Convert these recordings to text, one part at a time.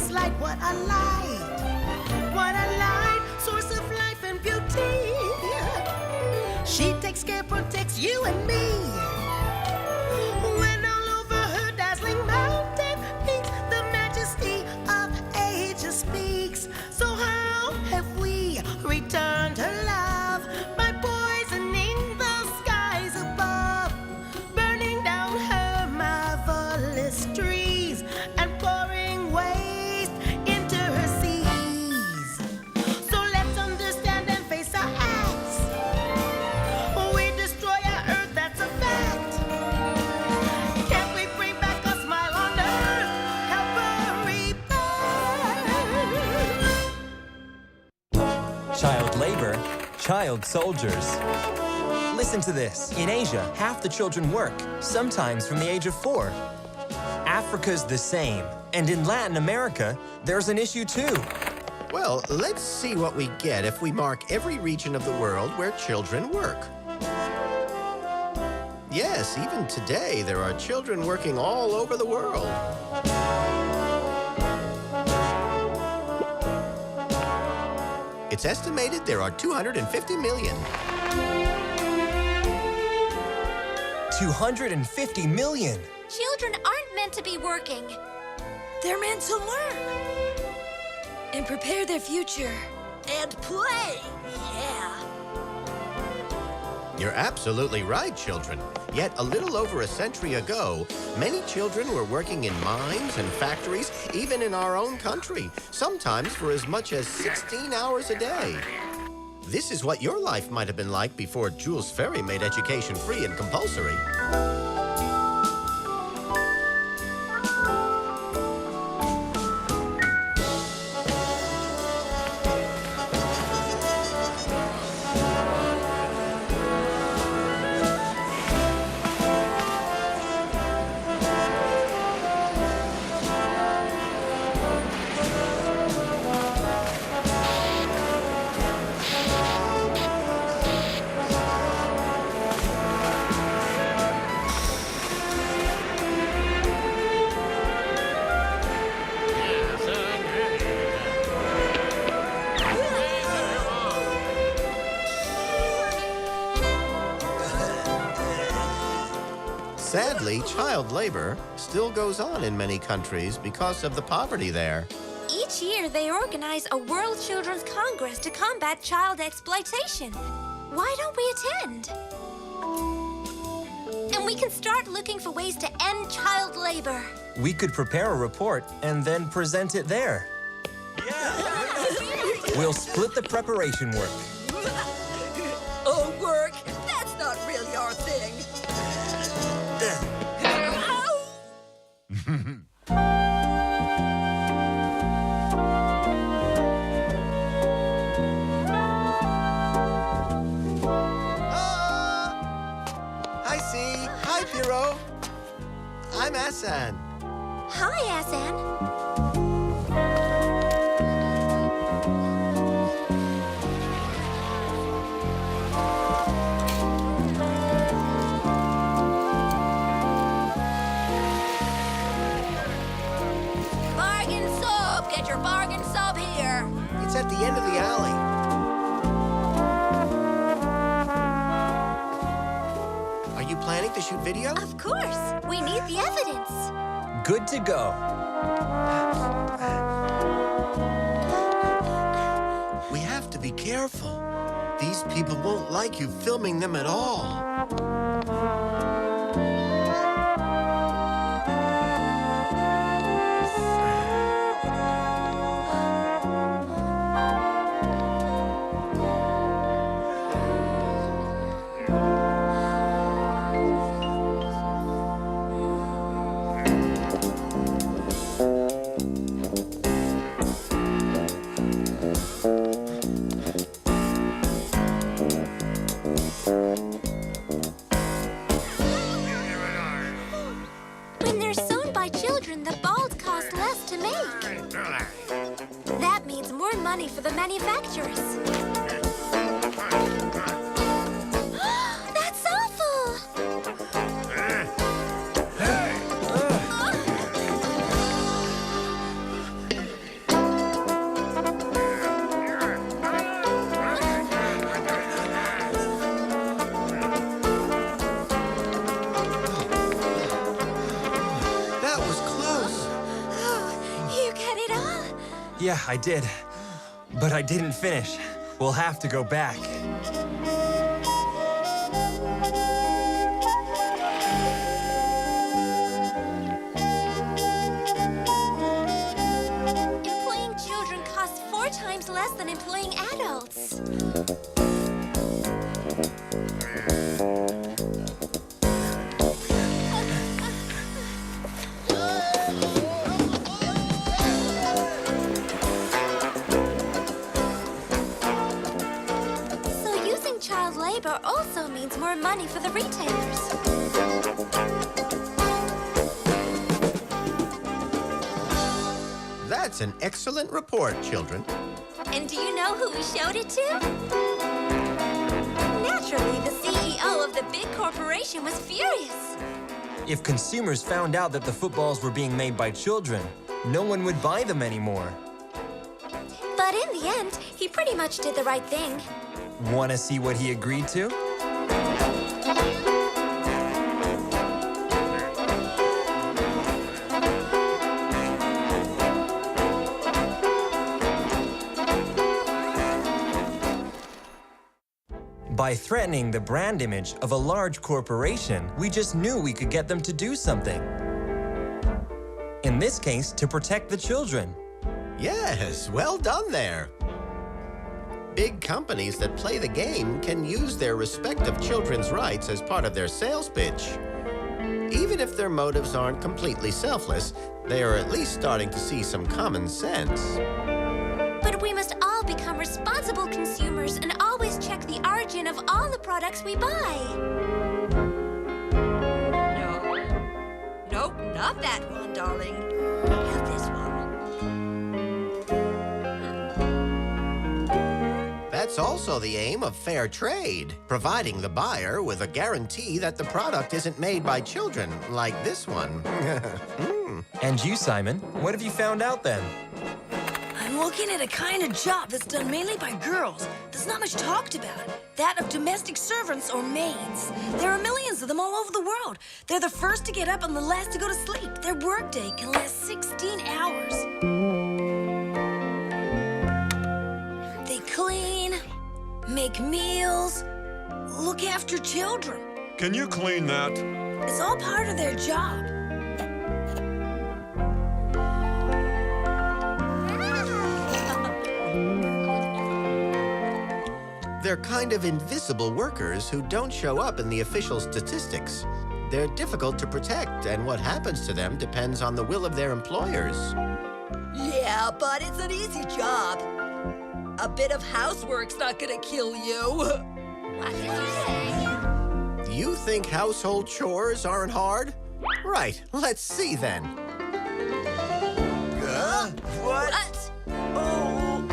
smells like what I like. What I like, source of life and beauty. She takes care, protects you and me. When all over her dazzling mountain peaks, the majesty of ages speaks. So how have we returned her love? By poisoning the skies above, burning down her marvelous trees, and pouring waste into her seas. So let's understand and face our acts. We destroy our earth, that's a fact. Can't we bring back a smile on earth? Help her repair. Child labor, child soldiers. Listen to this. In Asia, half the children work, sometimes from the age of 4. Africa's the same. And in Latin America, there's an issue too. Well, let's see what we get if we mark every region of the world where children work. Yes, even today, there are children working all over the world. It's estimated there are 250 million. 250 million. Children aren't meant to be working. They're meant to learn and prepare their future. And play. Yeah. You're absolutely right, children. Yet a little over a century ago, many children were working in mines and factories, even in our own country, sometimes for as much as 16 hours a day. This is what your life might have been like before Jules Ferry made education free and compulsory. Sadly, child labor still goes on in many countries because of the poverty there. Each year, they organize a World Children's Congress to combat child exploitation. Why don't we attend? And we can start looking for ways to end child labor. We could prepare a report and then present it there. We'll split the preparation work. Oh, work? That's not really our thing. Hi, C. Hi, Piro. I'm Asan. Hi, Asan. Bargain sub! Get your bargain sub here. It's at the end of the alley. Are you planning to shoot video? Of course. We need the evidence. Good to go. We have to be careful. These people won't like you filming them at all. When they're sewn by children, the balls cost less to make. That means more money for the manufacturers. That's awful! Yeah, I did. But I didn't finish. We'll have to go back. Employing children costs 4 times less than employing adults. So using child labor also means more money for the retailers. That's an excellent report, children. And do you know who we showed it to? Naturally, the CEO of the big corporation was furious. If consumers found out that the footballs were being made by children, no one would buy them anymore. But in the end, he pretty much did the right thing. Want to see what he agreed to? By threatening the brand image of a large corporation, we just knew we could get them to do something. In this case, to protect the children. Yes, well done there. Big companies that play the game can use their respect of children's rights as part of their sales pitch. Even if their motives aren't completely selfless, they are at least starting to see some common sense. But we must all become responsible consumers and always check the origin of all the products we buy. No. Nope, not that one, darling. Have this one. That's also the aim of fair trade, providing the buyer with a guarantee that the product isn't made by children, like this one. And you, Simon, what have you found out then? I'm looking at a kind of job that's done mainly by girls. There's not much talked about. That of domestic servants or maids. There are millions of them all over the world. They're the first to get up and the last to go to sleep. Their workday can last 16 hours. They clean, make meals, look after children. Can you clean that? It's all part of their job. They're kind of invisible workers who don't show up in the official statistics. They're difficult to protect, and what happens to them depends on the will of their employers. Yeah, but it's an easy job. A bit of housework's not gonna kill you. What did you say? You think household chores aren't hard? Right, let's see then. What? Oh.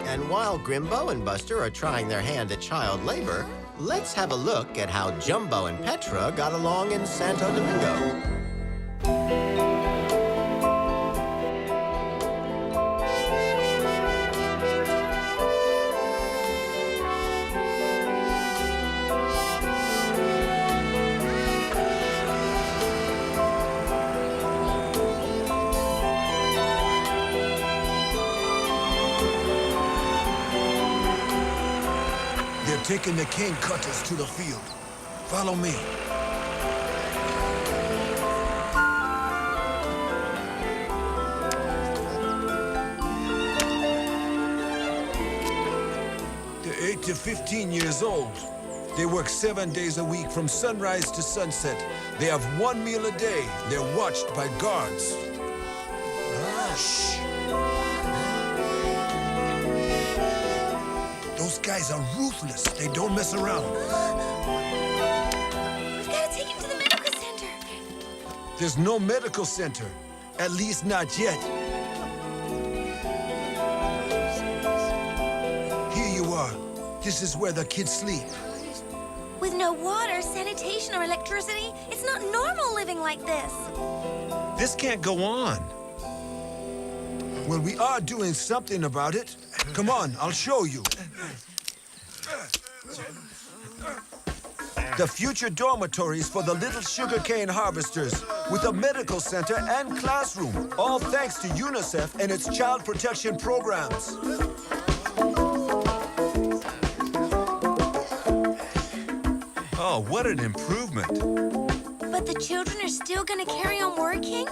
And while Grimbo and Buster are trying their hand at child labor, let's have a look at how Jumbo and Petra got along in Santo Domingo. They're taking the cane cutters to the field. Follow me. They're 8 to 15 years old. They work 7 days a week from sunrise to sunset. They have 1 meal a day. They're watched by guards. Shh. Those guys are ruthless. They don't mess around. We've got to take him to the medical center. There's no medical center. At least not yet. Here you are. This is where the kids sleep. With no water, sanitation, or electricity, it's not normal living like this. This can't go on. Well, we are doing something about it. Come on, I'll show you. The future dormitories for the little sugarcane harvesters, with a medical center and classroom, all thanks to UNICEF and its child protection programs. Oh, what an improvement. But the children are still gonna carry on working?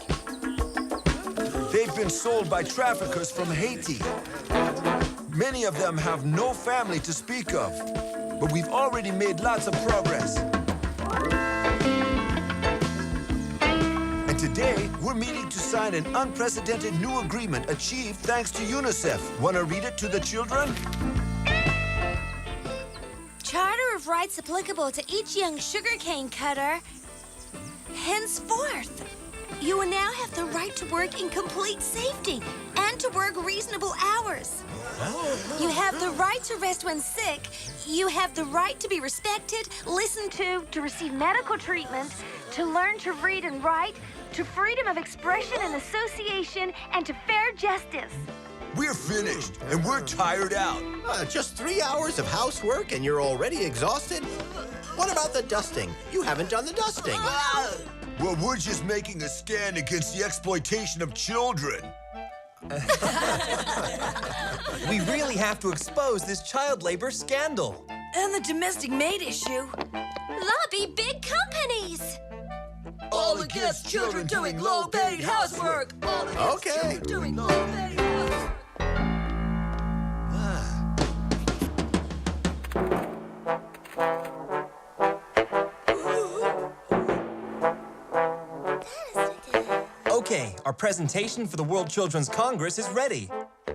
They've been sold by traffickers from Haiti. Many of them have no family to speak of, but we've already made lots of progress. And today, we're meeting to sign an unprecedented new agreement achieved thanks to UNICEF. Want to read it to the children? Charter of rights applicable to each young sugarcane cutter. Henceforth, you will now have the right to work in complete safety and to work reasonable hours. You have the right to rest when sick. You have the right to be respected, listened to receive medical treatment, to learn to read and write, to freedom of expression and association, and to fair justice. We're finished, and we're tired out. Just 3 hours of housework and you're already exhausted? What about the dusting? You haven't done the dusting. Well, we're just making a stand against the exploitation of children. We really have to expose this child labor scandal. And the domestic maid issue. Lobby big companies. All against children doing low-paid housework. All against Okay. children doing low-paid housework. Okay, our presentation for the World Children's Congress is ready.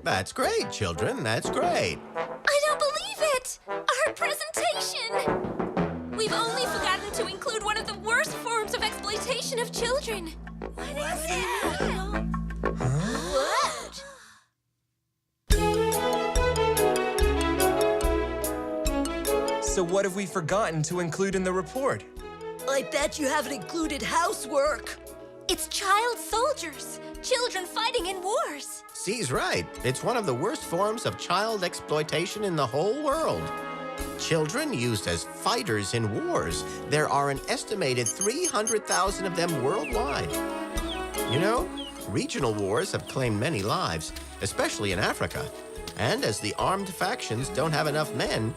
That's great, children. That's great. I don't believe it! Our presentation! We've only forgotten to include one of the worst forms of exploitation of children. What is it? What? So what have we forgotten to include in the report? I bet you haven't included housework. It's child soldiers, children fighting in wars. C's right. It's one of the worst forms of child exploitation in the whole world. Children used as fighters in wars. There are an estimated 300,000 of them worldwide. You know, regional wars have claimed many lives, especially in Africa. And as the armed factions don't have enough men,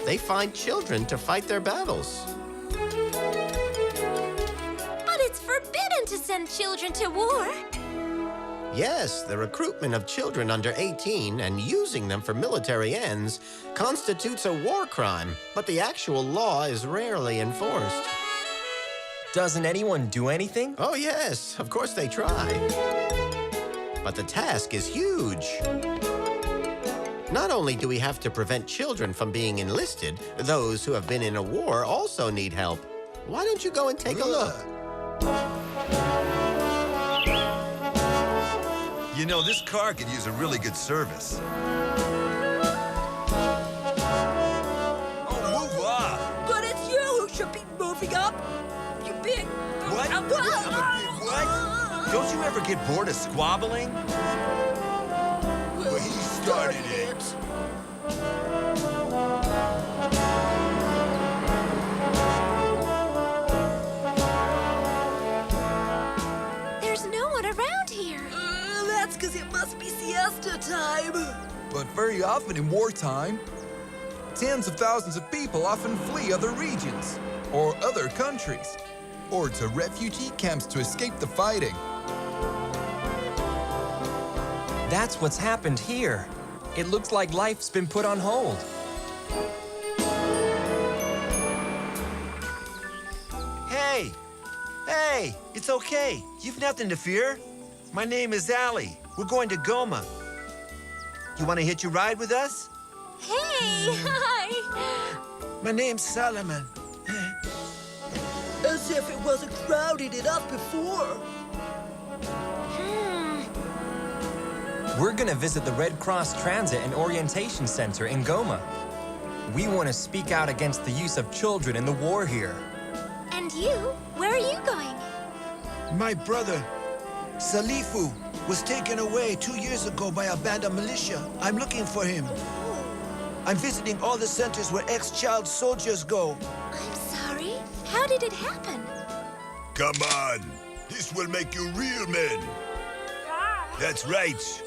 they find children to fight their battles. But it's forbidden to send children to war. Yes, the recruitment of children under 18 and using them for military ends constitutes a war crime, but the actual law is rarely enforced. Doesn't anyone do anything? Oh, yes, of course they try. But the task is huge. Not only do we have to prevent children from being enlisted, those who have been in a war also need help. Why don't you go and take a look? You know, this car could use a really good service. Oh, move up! But it's you who should be moving up. You big... What? I'm a big what? Don't you ever get bored of squabbling? Well, he started it. There's no one around here. That's because it must be siesta time. But very often in wartime, tens of thousands of people often flee other regions or other countries or to refugee camps to escape the fighting. That's what's happened here. It looks like life's been put on hold. Hey! Hey! It's okay. You've nothing to fear. My name is Ali. We're going to Goma. You want to hitch a ride with us? Hey, hi. My name's Solomon. As if it wasn't crowded enough before. We're gonna visit the Red Cross Transit and Orientation Center in Goma. We want to speak out against the use of children in the war here. And you? Where are you going? My brother, Salifu, was taken away 2 years ago by a band of militia. I'm looking for him. I'm visiting all the centers where ex-child soldiers go. I'm sorry. How did it happen? Come on. This will make you real men. That's right.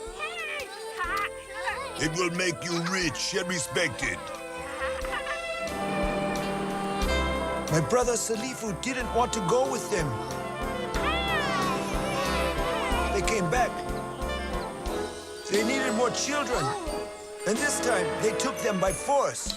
It will make you rich and respected. My brother Salifu didn't want to go with them. They came back. They needed more children. And this time, they took them by force.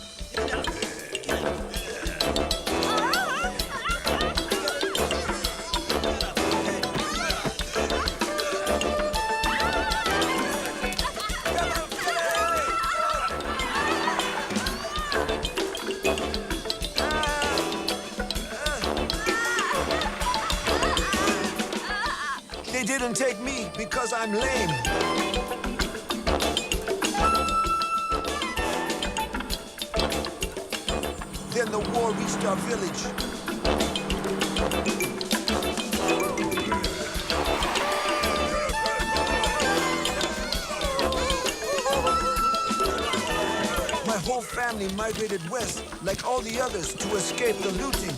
They didn't take me because I'm lame. Then the war reached our village. My whole family migrated west, like all the others, to escape the looting.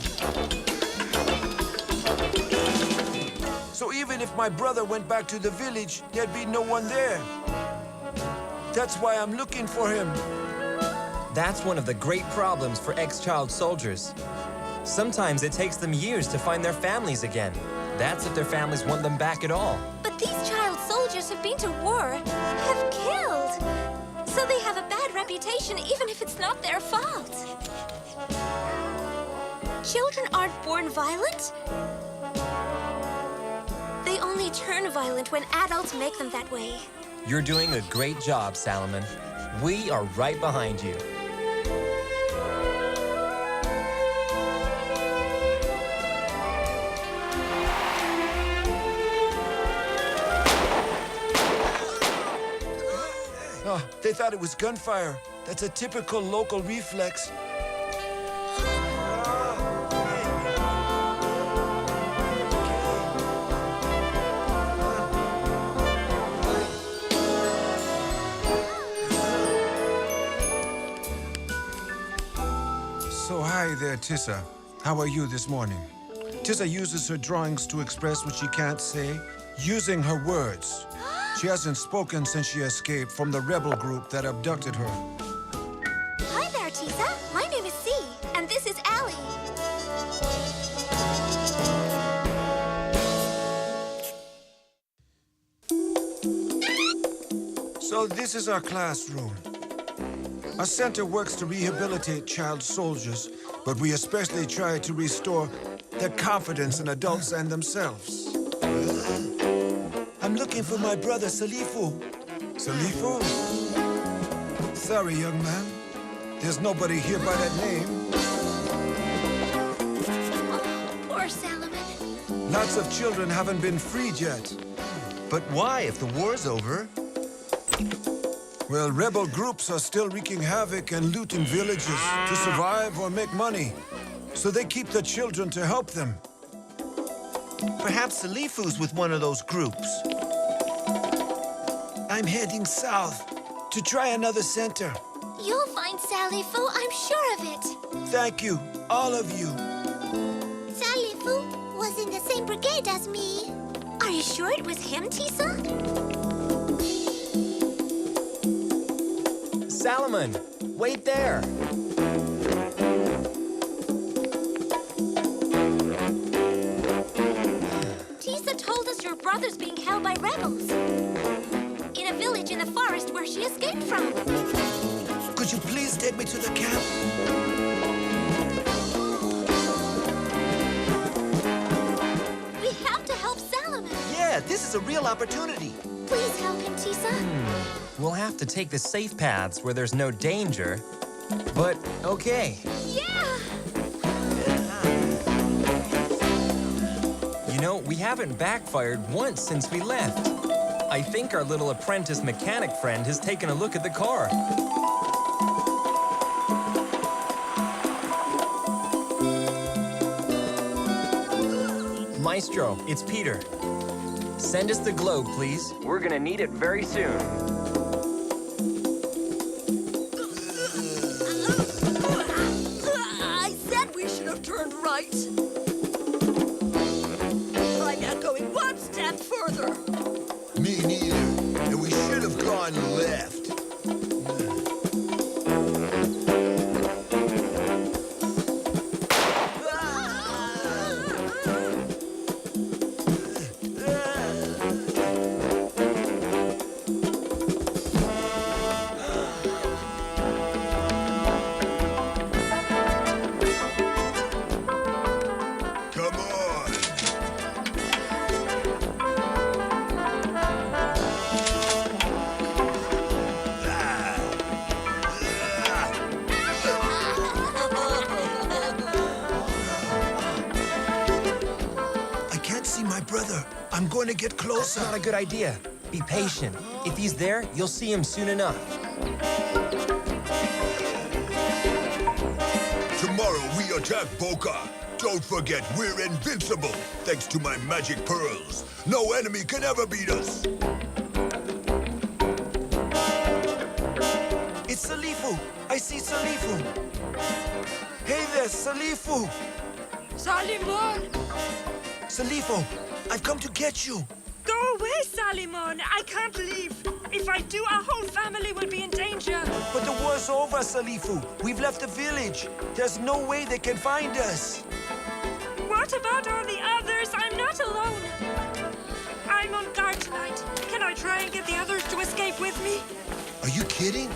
So even if my brother went back to the village, there'd be no one there. That's why I'm looking for him. That's one of the great problems for ex-child soldiers. Sometimes it takes them years to find their families again. That's if their families want them back at all. But these child soldiers who've been to war have killed. So they have a bad reputation even if it's not their fault. Children aren't born violent. They only turn violent when adults make them that way. You're doing a great job, Salomon. We are right behind you. Oh, they thought it was gunfire. That's a typical local reflex. So hi there, Tissa. How are you this morning? Tissa uses her drawings to express what she can't say, using her words. She hasn't spoken since she escaped from the rebel group that abducted her. Hi there, Tisa. My name is C, and this is Allie. So this is our classroom. Our center works to rehabilitate child soldiers, but we especially try to restore their confidence in adults and themselves. I'm looking for my brother Salifu. Salifu? Sorry, young man. There's nobody here by that name. Oh, poor Salomon. Lots of children haven't been freed yet. But why if the war's over? Well, rebel groups are still wreaking havoc and looting villages to survive or make money. So they keep the children to help them. Perhaps Salifu's with one of those groups. I'm heading south to try another center. You'll find Salifu, I'm sure of it. Thank you, all of you. Salifu was in the same brigade as me. Are you sure it was him, Tisa? Salomon, wait there. Tisa told us your brother's being held by rebels. In a village in the forest where she escaped from. Could you please take me to the camp? We have to help Salomon. Yeah, this is a real opportunity. Please help him, Tisa. We'll have to take the safe paths where there's no danger. But, okay. Yeah! You know, we haven't backfired once since we left. I think our little apprentice mechanic friend has taken a look at the car. Maestro, it's Peter. Send us the globe, please. We're gonna need it very soon. brother. I'm going to get That's closer. not a good idea. Be patient. If he's there, you'll see him soon enough. Tomorrow we attack Boca. Don't forget, we're invincible, thanks to my magic pearls. No enemy can ever beat us. It's Salifu. I see Salifu. Hey there, Salifu. Salimon! Salifu, I've come to get you. Go away, Salimon! I can't leave. If I do, our whole family will be in danger. But the war's over, Salifu. We've left the village. There's no way they can find us. What about all the others? I'm not alone. I'm on guard tonight. Can I try and get the others to escape with me? Are you kidding?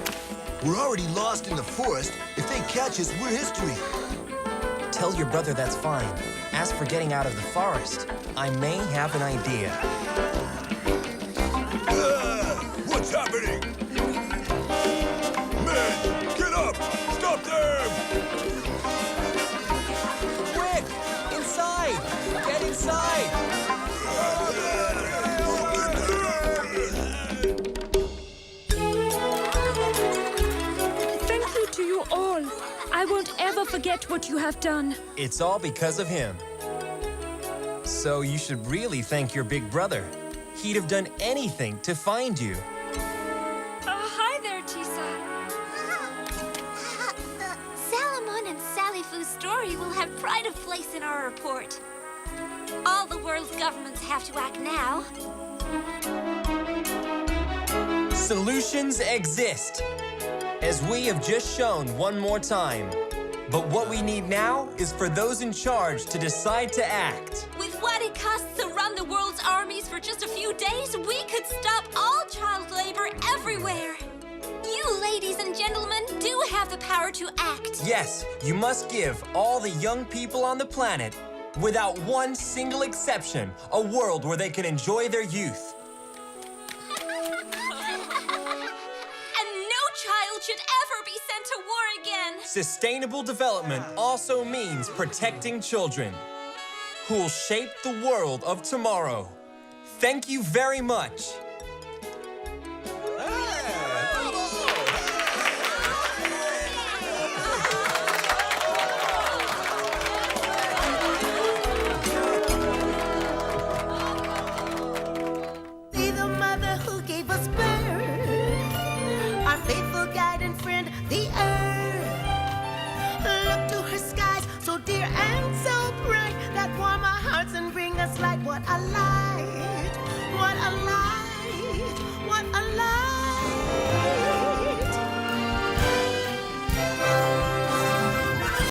We're already lost in the forest. If they catch us, we're history. Tell your brother that's fine. As for getting out of the forest, I may have an idea. What's happening? Men, get up! Stop them! Quick! Inside! Get inside! Thank you to you all. I won't ever forget what you have done. It's all because of him. So you should really thank your big brother. He'd have done anything to find you. Hi there, Tisa. Salamon and Salifu's story will have pride of place in our report. All the world's governments have to act now. Solutions exist, as we have just shown one more time. But what we need now is for those in charge to decide to act. With what it costs to run the world's armies for just a few days, we could stop all child labor everywhere. You, ladies and gentlemen, do have the power to act. Yes, you must give all the young people on the planet, without one single exception, a world where they can enjoy their youth. And no child should ever be sent to war again. Sustainable development also means protecting children, who will shape the world of tomorrow. Thank you very much. See the mother who gave us birth, our faithful guide and friend, the earth. Look to her skies, so dear and so bright, that warm our hearts and bring us light. What a light, what a light.